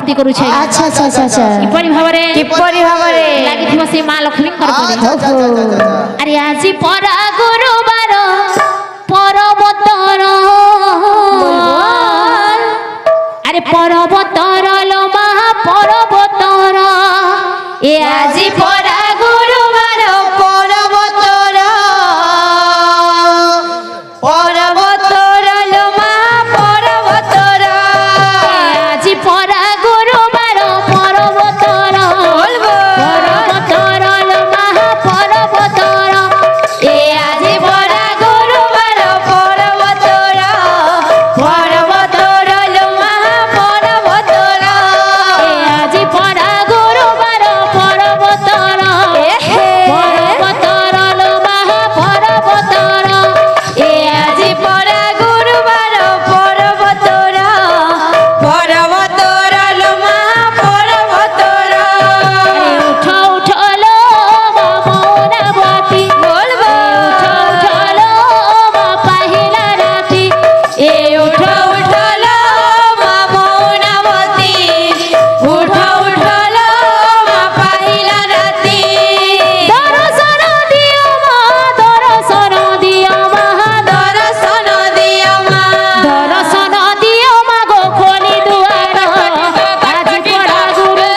ଭକ୍ତି କରୁଛେ। আচ্ছা আচ্ছা আচ্ছা আচ্ছা কিপরি ভাবে লাগিথিব সেই মা লক্ষ্মীଙ୍କର পরি। আরে আজি পরা গুরুবার পরবতর আরে পরবতর লো মা পরবতর এ আজি পরা গুরুবার পর্বতর পর্বতর লো মা পর্বতর আজি পরা গুরুবার পরবতর পরবতর লো মা পরবতর এ আজি পরা গুরুবার পর্বতর পর্বতর লো মা পর্বতর এ আজি পরা গুরুবার পরবতর পরবতর লো মা পরবতর এ আজি পরা গুরুবার পর্বতর পর্বতর লো মা পর্বতর উঠ উঠ লো মা মৌনাবতী বলবো উঠ লো মা পাহিলা রাতি এ উঠ উঠলো মা মৌনাবতী উঠলো মা পাহিলা রাতি দর্শন দিও মা দর্শন দিও মা দর্শন দিও মা দর্শন দিও মা গো খোলি দুয়ার আজি পরা গুরু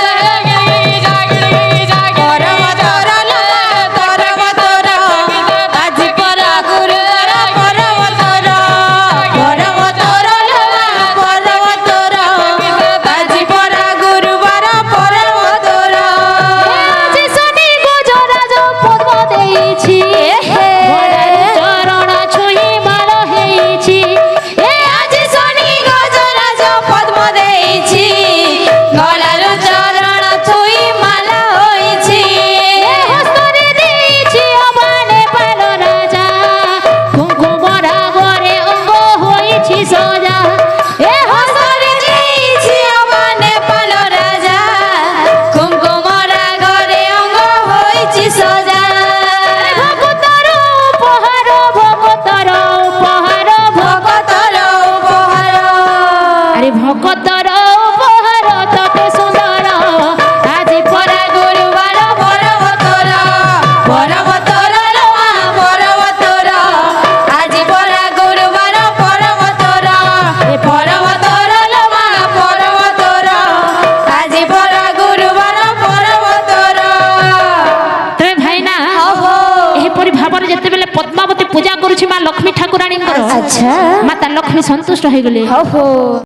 পর্বতর লো পর্বতর আজ পরা গুরুর পর্বতর পর্বতর লো পর্বতর আজ পরা গুরুবার পর্বতর আজি শনি গজরাজ পদ্ম দেইছি গড়ার চরণ ছুঁই মাল হেইছি এ আজি শনি গজরাজ পদ্ম দেইছি গলার চরণ ছুঁই মালা হইছি হস্তরে দেইছি অবানে পাল রাজা কুঙ্কুমরা গরে অঙ্গ হইছি সজা এ হস্তরে দেইছি অবানে পাল রাজা কুঙ্কুমরা ঘরে অঙ্গ হইছি সজা ভগতর উপহার ভগতর উপহার ভগতর উপহার আরে ভগতর উপহার তত সুন্দর আজি পরা গুরুবার পর্বতর পর্বতর লো মা পর্বতর আজি পরা গুরুবার পর্বতর পর্বতর লো মা পর্বতর আজি পরা গুরুবার পর্বতর তবে ভাই না এহিপরি ভাବରେ ଯେତେବେଳେ ପଦ୍ମାବତୀ ପୂଜା କରୁଛି ମା ଲକ୍ଷ୍ମୀ ଠାକୁରାଣୀଙ୍କର আচ্ছা ମାତା ଲକ୍ଷ୍ମୀ ସନ୍ତୁଷ୍ଟ ହେଇଗଲେ ଓହୋ